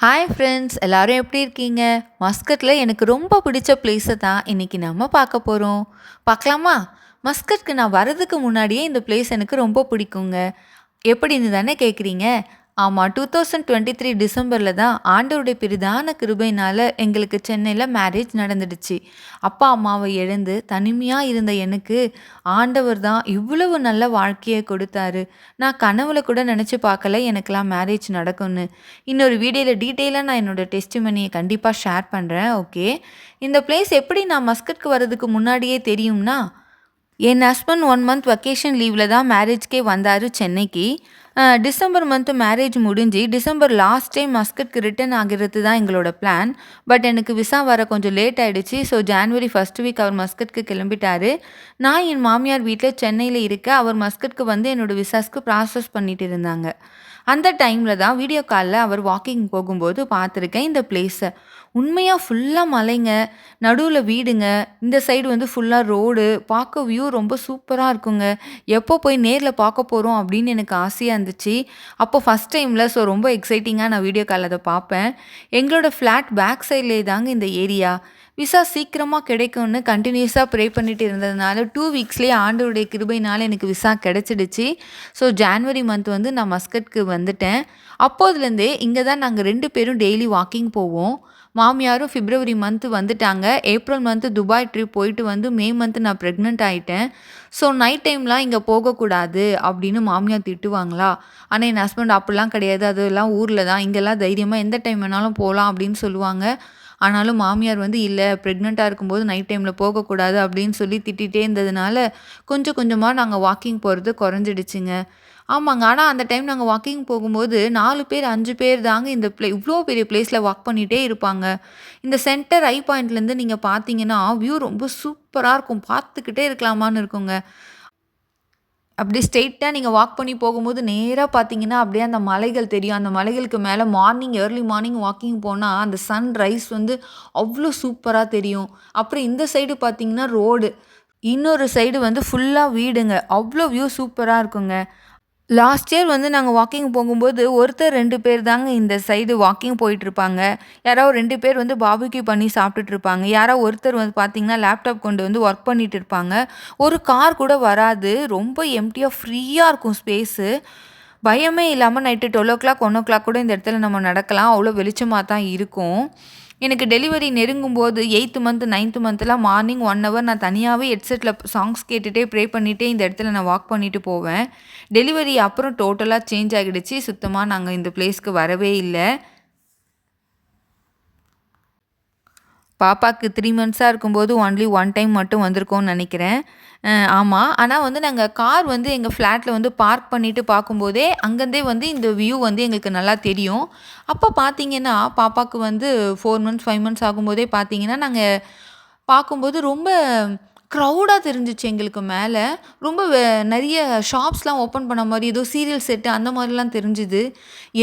Hi friends, எல்லாரும் எப்படி இருக்கீங்க? மஸ்கட்டில் எனக்கு ரொம்ப பிடிச்ச பிளேஸை தான் இன்றைக்கி நம்ம பார்க்க போகிறோம். பார்க்கலாமா? மஸ்கட்க்கு நான் வரதுக்கு முன்னாடியே இந்த பிளேஸ் எனக்கு ரொம்ப பிடிக்குங்க. எப்படின்னு தானே கேட்குறீங்க? ஆமாம், 2023 டிசம்பரில் தான் ஆண்டவருடைய பிரதான கிருபையினால் எங்களுக்கு சென்னையில் மேரேஜ் நடந்துடுச்சு. அப்பா அம்மாவை இழந்து தனிமையாக இருந்த எனக்கு ஆண்டவர் தான் இவ்வளவு நல்ல வாழ்க்கையை கொடுத்தாரு. நான் கனவுல கூட நினச்சி பார்க்கல எனக்கெல்லாம் மேரேஜ் நடக்கும்னு. இன்னொரு வீடியோவில் டீட்டெயிலாக நான் என்னோடய டெஸ்டிமனியை கண்டிப்பாக ஷேர் பண்ணுறேன். ஓகே, இந்த பிளேஸ் எப்படி நான் மஸ்கட்க்கு வர்றதுக்கு முன்னாடியே தெரியும்னா, என் ஹஸ்பண்ட் 1 மந்த் வெக்கேஷன் லீவில் தான் மேரேஜ்க்கே வந்தார் சென்னைக்கு. டிசம்பர் மந்த்து மேரேஜ் முடிஞ்சு டிசம்பர் லாஸ்ட் டைம் மஸ்கட்க்கு ரிட்டர்ன் ஆகிறது தான் எங்களோட பிளான். பட் எனக்கு விசா வர கொஞ்சம் லேட் ஆகிடுச்சு. ஸோ ஜான்வரி ஃபர்ஸ்ட் வீக் அவர் மஸ்கட்க்கு கிளம்பிட்டார். நான் என் மாமியார் வீட்டில் சென்னையில் இருக்க, அவர் மஸ்கட்க்கு வந்து என்னோடய விசாஸ்க்கு ப்ராசஸ் பண்ணிட்டு இருந்தாங்க. அந்த டைமில் தான் வீடியோ காலில் அவர் வாக்கிங் போகும்போது பார்த்துருக்கேன் இந்த பிளேஸை. உண்மையாக ஃபுல்லாக மலைங்க, நடுவில் வீடுங்க, இந்த சைடு வந்து ஃபுல்லாக ரோடு, பார்க்க வியூ ரொம்ப சூப்பராக இருக்குங்க. எப்போ போய் நேரில் பார்க்க போகிறோம் அப்படின்னு எனக்கு ஆசையாக இருந்துச்சு. அப்போ ஃபஸ்ட் டைமில், ஸோ ரொம்ப எக்ஸைட்டிங்காக நான் வீடியோ காலில் அதை பார்ப்பேன். எங்களோட ஃப்ளாட் பேக் சைட்லேயே தாங்க இந்த ஏரியா. விசா சீக்கிரமாக கிடைக்கும்னு கண்டினியூஸாக ப்ரே பண்ணிட்டு இருந்ததுனால 2 வீக்ஸ்லேயே ஆண்டவருடைய கிருபையினால் எனக்கு விசா கிடச்சிடுச்சு. ஸோ ஜான்வரி மந்த் வந்து நான் மஸ்கட்க்கு வந்துட்டேன். அப்போதுலேருந்தே இங்கே தான் நாங்கள் 2 பேரும் டெய்லி வாக்கிங் போவோம். மாமியாரும் பிப்ரவரி மந்த்து வந்துட்டாங்க. ஏப்ரல் மந்த்து துபாய் ட்ரிப் போயிட்டு வந்து மே மந்த்து நான் ப்ரெக்னென்ட் ஆகிட்டேன். ஸோ நைட் டைம்லாம் இங்கே போகக்கூடாது அப்படின்னு மாமியார் திட்டுவாங்களா. ஆனால் என் ஹஸ்பண்ட் அப்படிலாம் கிடையாது, அதெல்லாம் ஊரில் தான், இங்கெல்லாம் தைரியமாக எந்த டைம் வேணாலும் போகலாம் அப்படின்னு சொல்லுவாங்க. ஆனாலும் மாமியார் வந்து இல்லை, ப்ரெக்னெண்ட்டாக இருக்கும்போது நைட் டைமில் போகக்கூடாது அப்படின்னு சொல்லி திட்டிகிட்டே இருந்ததுனால கொஞ்சம் கொஞ்சமாக நாங்கள் வாக்கிங் போகிறது குறைஞ்சிடுச்சுங்க. ஆமாங்க. ஆனால் அந்த டைம் நாங்கள் வாக்கிங் போகும்போது 4 பேர் 5 பேர் தாங்க இந்த இவ்வளோ பெரிய பிளேஸில் வாக் பண்ணிகிட்டே இருப்பாங்க. இந்த சென்டர் ஐ பாயிண்ட்லேருந்து நீங்கள் பார்த்தீங்கன்னா வியூ ரொம்ப சூப்பராக இருக்கும். பார்த்துக்கிட்டே இருக்கலாமான்னு இருக்குங்க. அப்படியே ஸ்ட்ரெயிட்டாக நீங்கள் வாக் பண்ணி போகும்போது நேராக பார்த்தீங்கன்னா அப்படியே அந்த மலைகள் தெரியும். அந்த மலைகளுக்கு மேலே ஏர்லி மார்னிங் வாக்கிங் போனால் அந்த சன் ரைஸ் வந்து அவ்வளோ சூப்பராக தெரியும். அப்புறம் இந்த சைடு பார்த்தீங்கன்னா ரோடு, இன்னொரு சைடு வந்து ஃபுல்லாக வீடுங்க. அவ்வளோ வியூ சூப்பராக இருக்குங்க. லாஸ்ட் இயர் வந்து நாங்கள் வாக்கிங் போகும்போது ஒருத்தர் 2 பேர் தாங்க இந்த சைடு வாக்கிங் போயிட்டுருப்பாங்க. யாராவது 2 பேர் வந்து பார்பிக்யூ பண்ணி சாப்பிட்டுட்ருப்பாங்க. யாராவது ஒருத்தர் வந்து பார்த்திங்கன்னா லேப்டாப் கொண்டு வந்து ஒர்க் பண்ணிட்டு இருப்பாங்க. ஒரு கார் கூட வராது. ரொம்ப எம்ப்டியாக ஃப்ரீயாக இருக்கும் ஸ்பேஸு. பயமே இல்லாமல் நைட்டு 12:00 1:00 கூட இந்த இடத்துல நம்ம நடக்கலாம். அவ்வளோ வெளிச்சமாக தான் இருக்கும். எனக்கு டெலிவரி நெருங்கும்போது 8th month 9th மந்த்லாம் morning 1 hour நான் தனியாகவே ஹெட்செட்டில் சாங்ஸ் கேட்டுகிட்டே ப்ரே பண்ணிகிட்டே இந்த இடத்துல நான் வாக் பண்ணிட்டு போவேன். டெலிவரி அப்புறம் டோட்டலாக சேஞ்ச் ஆகிடுச்சு. சுத்தமாக நாங்கள் இந்த பிளேஸ்க்கு வரவே இல்லை. பாப்பாவுக்கு 3 மந்த்ஸாக இருக்கும்போது ஒன்லி 1 டைம் மட்டும் வந்திருக்கோம்னு நினைக்கிறேன். ஆமாம். ஆனால் வந்து நாங்கள் கார் வந்து எங்கள் ஃப்ளாட்டில் வந்து பார்க் பண்ணிவிட்டு பார்க்கும்போதே அங்கேருந்தே வந்து இந்த வியூ வந்து எங்களுக்கு நல்லா தெரியும். அப்போ பார்த்தீங்கன்னா பாப்பாவுக்கு வந்து 4 மந்த்ஸ் 5 மந்த்ஸ் ஆகும்போதே பார்த்தீங்கன்னா நாங்கள் பார்க்கும்போது ரொம்ப க்ரௌடாக தெரிஞ்சிச்சு எங்களுக்கு மேலே. ரொம்ப நிறைய ஷாப்ஸ்லாம் ஓப்பன் பண்ண மாதிரி, ஏதோ சீரியல் செட்டு அந்த மாதிரிலாம் தெரிஞ்சுது.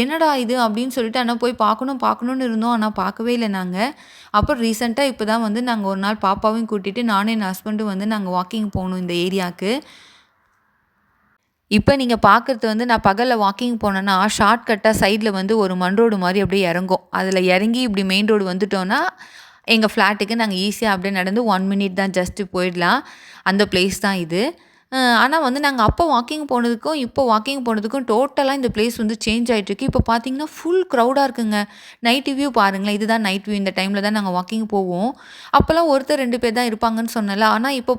என்னடா இது அப்படின்னு சொல்லிட்டு ஆனால் போய் பார்க்கணுன்னு இருந்தோம். ஆனால் பார்க்கவே இல்லை நாங்கள். அப்புறம் ரீசெண்டாக இப்போ தான் வந்து நாங்கள் ஒரு நாள் பாப்பாவையும் கூட்டிகிட்டு நானும் என் ஹஸ்பண்டும் வந்து நாங்கள் வாக்கிங் போகணும் இந்த ஏரியாவுக்கு. இப்போ நீங்கள் பார்க்குறது வந்து நான் பகலில் வாக்கிங் போனேன்னா ஷார்ட்கட்டாக சைடில் வந்து ஒரு மண் ரோடு மாதிரி அப்படியே இறங்கும். அதில் இறங்கி இப்படி மெயின் ரோடு வந்துட்டோன்னா எங்கள் ஃப்ளாட்டுக்கு நாங்கள் ஈஸியாக அப்படியே நடந்து 1 மினிட் தான் ஜஸ்ட்டு போயிடலாம். அந்த பிளேஸ் தான் இது. ஆனால் வந்து நாங்கள் அப்போ வாக்கிங் போனதுக்கும் இப்போ வாக்கிங் போனதுக்கும் டோட்டலாக இந்த பிளேஸ் வந்து சேஞ்ச் ஆகிட்டுருக்கு. இப்போ பார்த்தீங்கன்னா ஃபுல் க்ரௌடாக இருக்குங்க. நைட் வியூ பாருங்களேன், இதுதான் நைட் வியூ. இந்த டைமில் தான் நாங்கள் வாக்கிங் போவோம். அப்போல்லாம் ஒருத்தர் 2 பேர் தான் இருப்பாங்கன்னு சொன்னல. ஆனால் இப்போ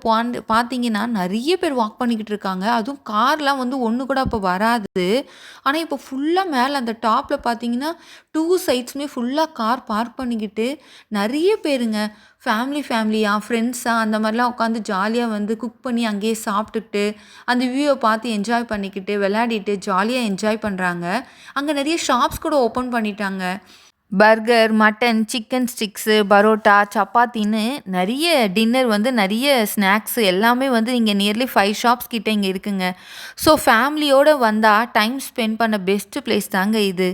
பார்த்தீங்கன்னா நிறைய பேர் வாக் பண்ணிக்கிட்டு இருக்காங்க. அதுவும் கார்லாம் வந்து ஒன்று கூட அப்போ வராது. ஆனால் இப்போ ஃபுல்லாக மேலே அந்த டாப்பில் பார்த்தீங்கன்னா 2 சைட்ஸுமே ஃபுல்லாக கார் பார்க் பண்ணிக்கிட்டு நிறைய பேருங்க ஃபேமிலியாக ஃப்ரெண்ட்ஸாக அந்த மாதிரிலாம் உட்காந்து ஜாலியாக வந்து குக் பண்ணி அங்கேயே சாப்பிட்டுட்டு அந்த வியூவை பார்த்து என்ஜாய் பண்ணிக்கிட்டு விளையாடிட்டு ஜாலியாக என்ஜாய் பண்ணுறாங்க. அங்கே நிறைய ஷாப்ஸ் கூட ஓப்பன் பண்ணிட்டாங்க. Burger, mutton, chicken sticks, parotta, சப்பாத்தின்னு நிறைய டின்னர் வந்து நிறைய ஸ்நாக்ஸு எல்லாமே வந்து இங்கே நியர்லி 5 ஷாப்ஸ் கிட்ட இங்கே இருக்குங்க. ஸோ ஃபேமிலியோடு வந்தால் டைம் ஸ்பெண்ட் பண்ண பெஸ்ட்டு பிளேஸ் தாங்க இது.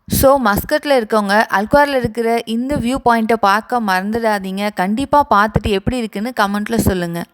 ஸோ மஸ்கட்டில் இருக்கவங்க அல்குவாரில் இருக்கிற இந்த வியூ பாயிண்ட்டை பார்க்க மறந்துடாதீங்க. கண்டிப்பாக பார்த்துட்டு எப்படி இருக்குன்னு கமெண்ட்டில் சொல்லுங்கள்.